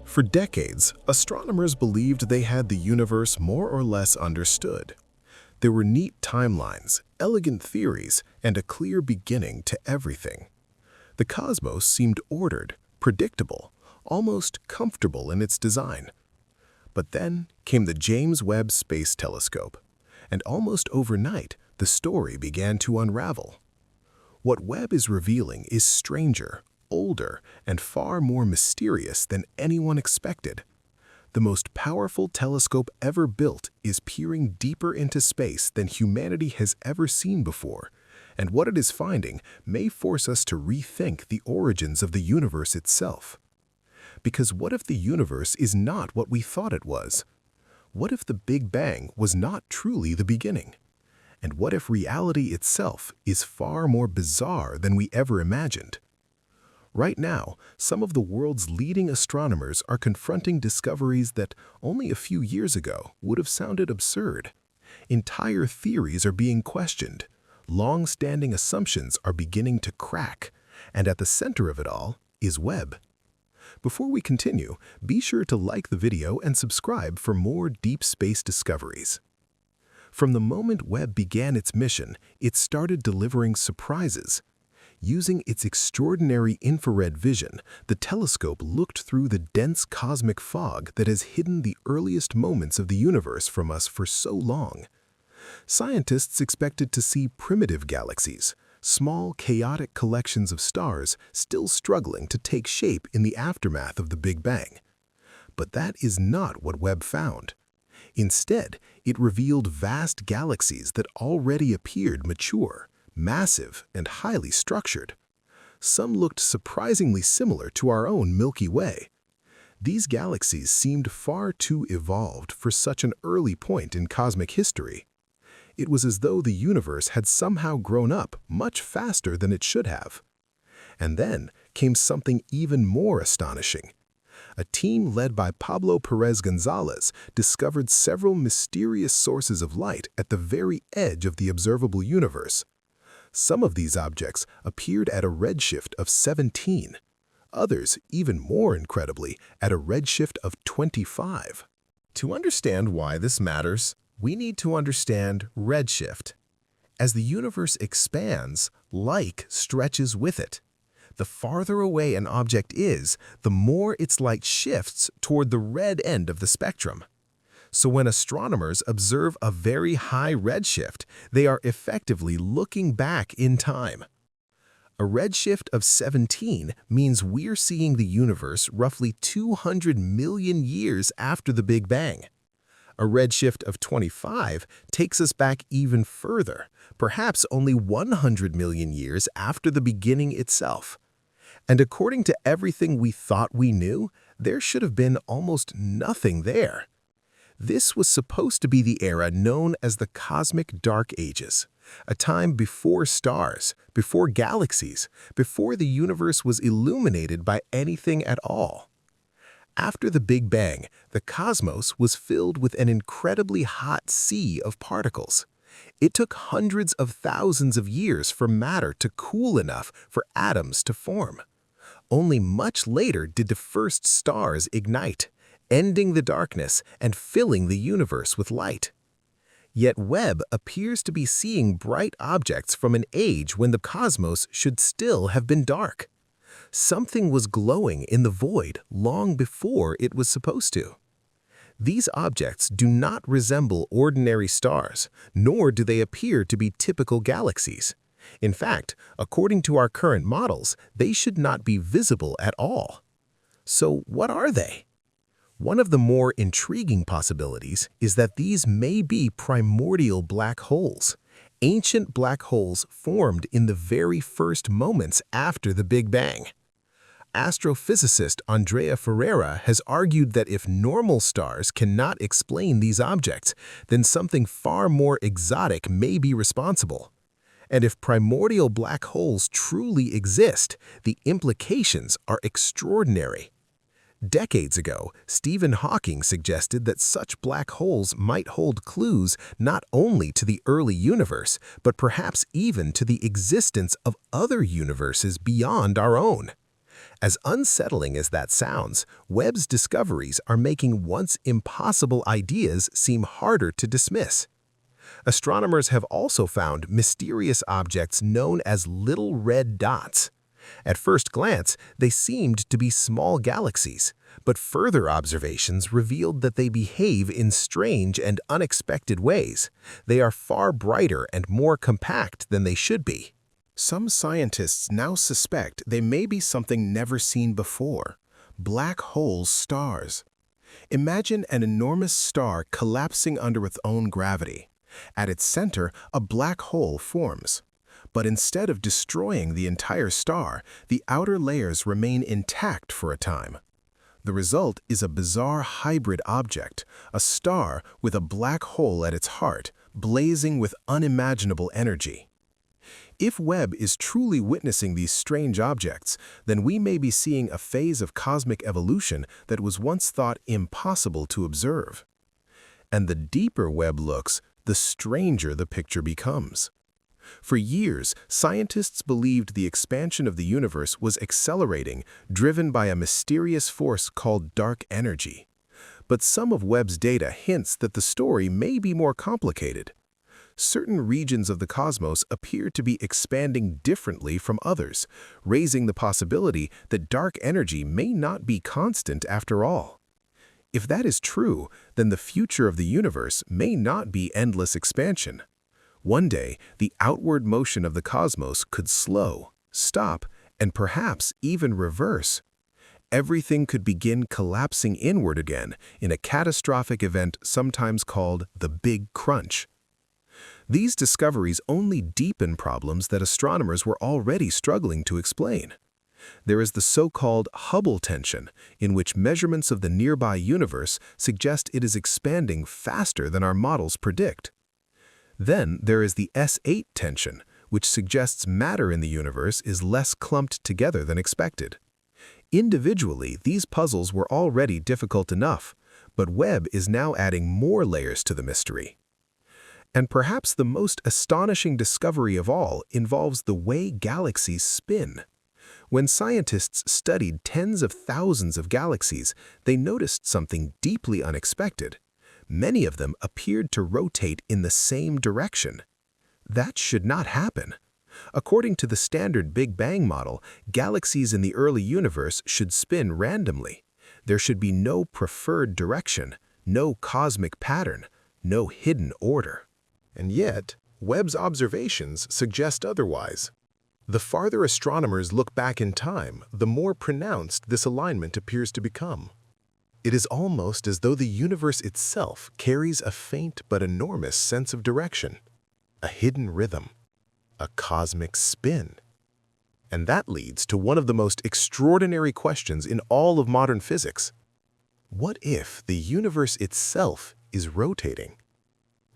For decades, astronomers believed they had the universe more or less understood. There were neat timelines, elegant theories, and a clear beginning to everything. The cosmos seemed ordered, predictable, almost comfortable in its design. But then came the James Webb Space Telescope, and almost overnight, the story began to unravel. What Webb is revealing is stranger, older, and far more mysterious than anyone expected. The most powerful telescope ever built is peering deeper into space than humanity has ever seen before, and what it is finding may force us to rethink the origins of the universe itself. Because what if the universe is not what we thought it was? What if the Big Bang was not truly the beginning? And what if reality itself is far more bizarre than we ever imagined? Right now, some of the world's leading astronomers are confronting discoveries that only a few years ago would have sounded absurd. Entire theories are being questioned. Long-standing assumptions are beginning to crack. And at the center of it all is Webb. Before we continue, be sure to like the video and subscribe for more deep space discoveries. From the moment Webb began its mission, it started delivering surprises. Using its extraordinary infrared vision, the telescope looked through the dense cosmic fog that has hidden the earliest moments of the universe from us for so long. Scientists expected to see primitive galaxies, small, chaotic collections of stars still struggling to take shape in the aftermath of the Big Bang. But that is not what Webb found. Instead, it revealed vast galaxies that already appeared mature, massive, and highly structured. Some looked surprisingly similar to our own Milky Way. These galaxies seemed far too evolved for such an early point in cosmic history. It was as though the universe had somehow grown up much faster than it should have. And then came something even more astonishing. A team led by Pablo Perez Gonzalez discovered several mysterious sources of light at the very edge of the observable universe. Some of these objects appeared at a redshift of 17. Others, even more incredibly, at a redshift of 25. To understand why this matters, we need to understand redshift. As the universe expands, light stretches with it. The farther away an object is, the more its light shifts toward the red end of the spectrum. So when astronomers observe a very high redshift, they are effectively looking back in time. A redshift of 17 means we're seeing the universe roughly 200 million years after the Big Bang. A redshift of 25 takes us back even further, perhaps only 100 million years after the beginning itself. And according to everything we thought we knew, there should have been almost nothing there. This was supposed to be the era known as the Cosmic Dark Ages, a time before stars, before galaxies, before the universe was illuminated by anything at all. After the Big Bang, the cosmos was filled with an incredibly hot sea of particles. It took hundreds of thousands of years for matter to cool enough for atoms to form. Only much later did the first stars ignite, ending the darkness and filling the universe with light. Yet Webb appears to be seeing bright objects from an age when the cosmos should still have been dark. Something was glowing in the void long before it was supposed to. These objects do not resemble ordinary stars, nor do they appear to be typical galaxies. In fact, according to our current models, they should not be visible at all. So what are they? One of the more intriguing possibilities is that these may be primordial black holes, ancient black holes formed in the very first moments after the Big Bang. Astrophysicist Andrea Ferreira has argued that if normal stars cannot explain these objects, then something far more exotic may be responsible. And if primordial black holes truly exist, the implications are extraordinary. Decades ago, Stephen Hawking suggested that such black holes might hold clues not only to the early universe, but perhaps even to the existence of other universes beyond our own. As unsettling as that sounds, Webb's discoveries are making once impossible ideas seem harder to dismiss. Astronomers have also found mysterious objects known as little red dots. At first glance, they seemed to be small galaxies, but further observations revealed that they behave in strange and unexpected ways. They are far brighter and more compact than they should be. Some scientists now suspect they may be something never seen before: black hole stars. Imagine an enormous star collapsing under its own gravity. At its center, a black hole forms. But instead of destroying the entire star, the outer layers remain intact for a time. The result is a bizarre hybrid object, a star with a black hole at its heart, blazing with unimaginable energy. If Webb is truly witnessing these strange objects, then we may be seeing a phase of cosmic evolution that was once thought impossible to observe. And the deeper Webb looks, the stranger the picture becomes. For years, scientists believed the expansion of the universe was accelerating, driven by a mysterious force called dark energy. But some of Webb's data hints that the story may be more complicated. Certain regions of the cosmos appear to be expanding differently from others, raising the possibility that dark energy may not be constant after all. If that is true, then the future of the universe may not be endless expansion. One day, the outward motion of the cosmos could slow, stop, and perhaps even reverse. Everything could begin collapsing inward again in a catastrophic event sometimes called the Big Crunch. These discoveries only deepen problems that astronomers were already struggling to explain. There is the so-called Hubble tension, in which measurements of the nearby universe suggest it is expanding faster than our models predict. Then there is the S8 tension, which suggests matter in the universe is less clumped together than expected. Individually, these puzzles were already difficult enough, but Webb is now adding more layers to the mystery. And perhaps the most astonishing discovery of all involves the way galaxies spin. When scientists studied tens of thousands of galaxies, they noticed something deeply unexpected. Many of them appeared to rotate in the same direction. That should not happen. According to the standard Big Bang model, galaxies in the early universe should spin randomly. There should be no preferred direction, no cosmic pattern, no hidden order. And yet, Webb's observations suggest otherwise. The farther astronomers look back in time, the more pronounced this alignment appears to become. It is almost as though the universe itself carries a faint but enormous sense of direction, a hidden rhythm, a cosmic spin. And that leads to one of the most extraordinary questions in all of modern physics. What if the universe itself is rotating?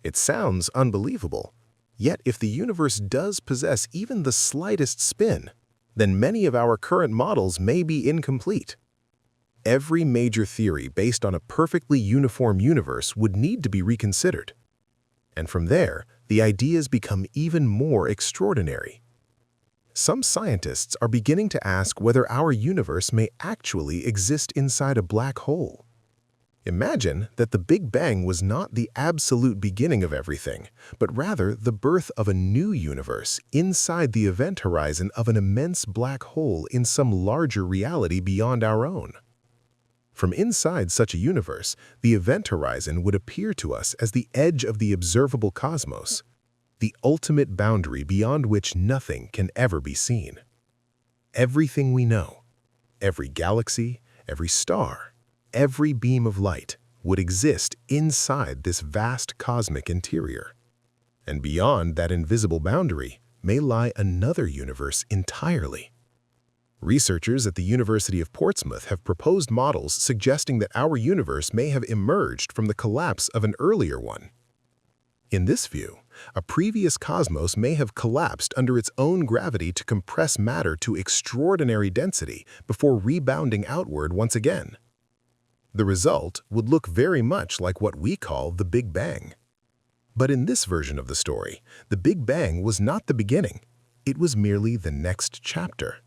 It sounds unbelievable. Yet if the universe does possess even the slightest spin, then many of our current models may be incomplete. Every major theory based on a perfectly uniform universe would need to be reconsidered. And from there, the ideas become even more extraordinary. Some scientists are beginning to ask whether our universe may actually exist inside a black hole. Imagine that the Big Bang was not the absolute beginning of everything, but rather the birth of a new universe inside the event horizon of an immense black hole in some larger reality beyond our own. From inside such a universe, the event horizon would appear to us as the edge of the observable cosmos, the ultimate boundary beyond which nothing can ever be seen. Everything we know, every galaxy, every star, every beam of light would exist inside this vast cosmic interior. And beyond that invisible boundary may lie another universe entirely. Researchers at the University of Portsmouth have proposed models suggesting that our universe may have emerged from the collapse of an earlier one. In this view, a previous cosmos may have collapsed under its own gravity to compress matter to extraordinary density before rebounding outward once again. The result would look very much like what we call the Big Bang. But in this version of the story, the Big Bang was not the beginning. It was merely the next chapter.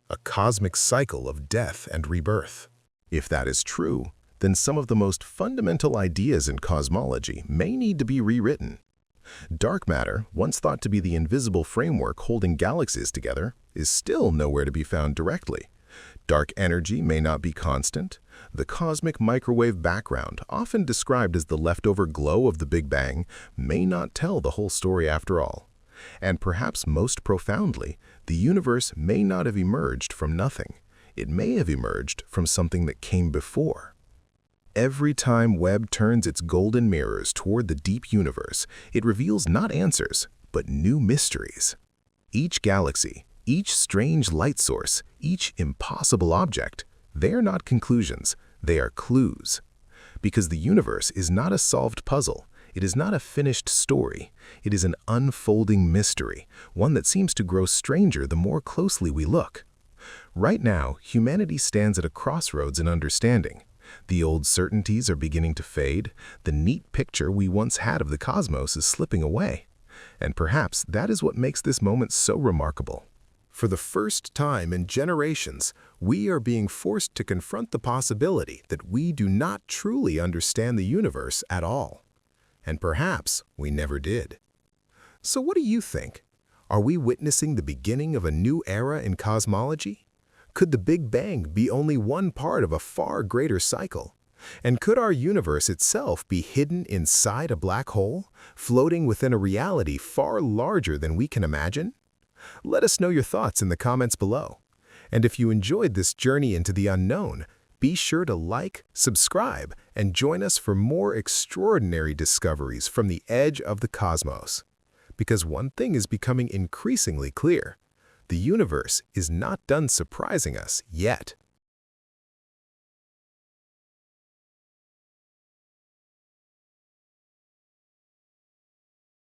a cosmic cycle of death and rebirth. If that is true, then some of the most fundamental ideas in cosmology may need to be rewritten. Dark matter, once thought to be the invisible framework holding galaxies together, is still nowhere to be found directly. Dark energy may not be constant. The cosmic microwave background, often described as the leftover glow of the Big Bang, may not tell the whole story after all. And perhaps most profoundly, the universe may not have emerged from nothing. It may have emerged from something that came before. Every time Webb turns its golden mirrors toward the deep universe, it reveals not answers, but new mysteries. Each galaxy, each strange light source, each impossible object, they are not conclusions, they are clues. Because the universe is not a solved puzzle, it is not a finished story, it is an unfolding mystery, one that seems to grow stranger the more closely we look. Right now, humanity stands at a crossroads in understanding. The old certainties are beginning to fade, the neat picture we once had of the cosmos is slipping away. And perhaps that is what makes this moment so remarkable. For the first time in generations, we are being forced to confront the possibility that we do not truly understand the universe at all. And perhaps we never did. So what do you think? Are we witnessing the beginning of a new era in cosmology? Could the Big Bang be only one part of a far greater cycle? And could our universe itself be hidden inside a black hole, floating within a reality far larger than we can imagine? Let us know your thoughts in the comments below. And if you enjoyed this journey into the unknown, be sure to like, subscribe, and join us for more extraordinary discoveries from the edge of the cosmos. Because one thing is becoming increasingly clear: the universe is not done surprising us yet.